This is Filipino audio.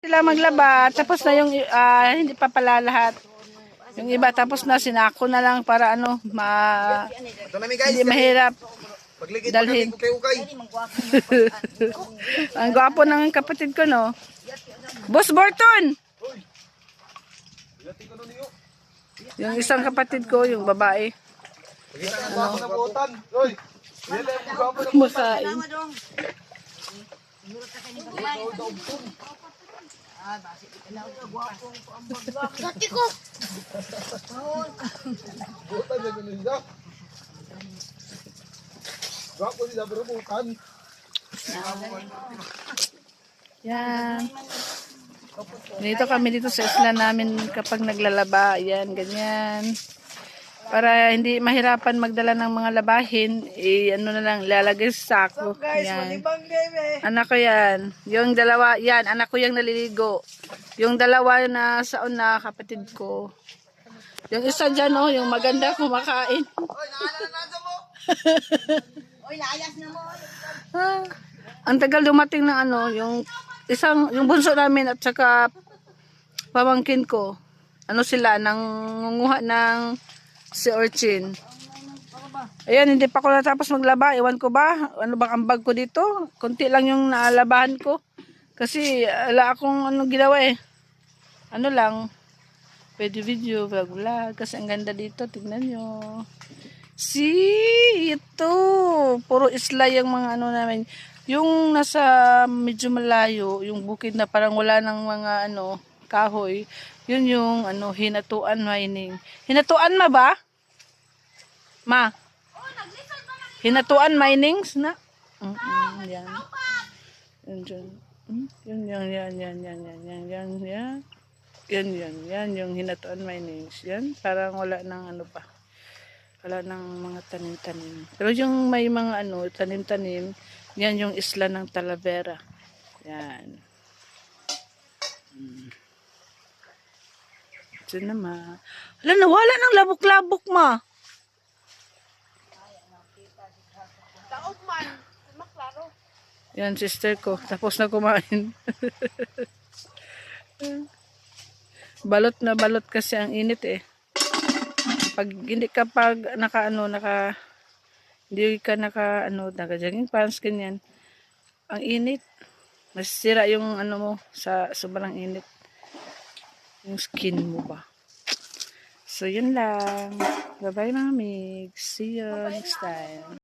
Sila maglaba, tapos na yung hindi pa pala lahat. Yung iba tapos na, sinako na lang para ano, hindi mahirap dalhin. Ang gwapo ng kapatid ko, no? Boss Burton! Yung isang kapatid ko, yung babae. Masain. Yan. Dito kami dito sa isla namin kapag naglalaba. Yan, ganyan. Para hindi mahirapan magdala ng mga labahin, ano na lang, lalagay sa sako. Yan. Anak ko yan. Yung dalawa, yan, anak ko yung naliligo. Yung dalawa na sa una, kapatid ko. Yung isa dyan, oh, yung maganda kumakain. Ang tagal dumating ng ano, yung bunso namin at saka pamangkin ko. Ano sila, nangunguha ng si urchin. Ayan, hindi pa ako natapos maglaba. Iwan ko ba? Ano bang ambag ko dito? Kunti lang yung naalabahan ko. Kasi ala akong ginawa eh. Ano lang. Pwede video, vlog. Kasi ang ganda dito. Tignan nyo. Ito. Puro isla yung mga ano namin. Yung nasa medyo malayo, yung bukid na parang wala ng mga kahoy. Yun yung Hinatuan mining. Hinatuan ba? Ma? Hinatuan minings na? Yan. Yan yung Hinatuan minings. Yan, parang wala ng pa. Wala ng mga tanim-tanim. Pero yung may mga tanim-tanim, yan yung isla ng Talavera. Yan. Diyan naman. Hala, nawala ng labok-labok, ma. Taog man. Maklaro. Yan, sister ko. Tapos na kumain. Balot na balot kasi ang init eh. Pag hindi ka naka-jogging pants, ganyan. Ang init. Masisira yung mo sa sobrang init. Yung skin mo ba. So, yun lang. Bye-bye, mami. See you next time.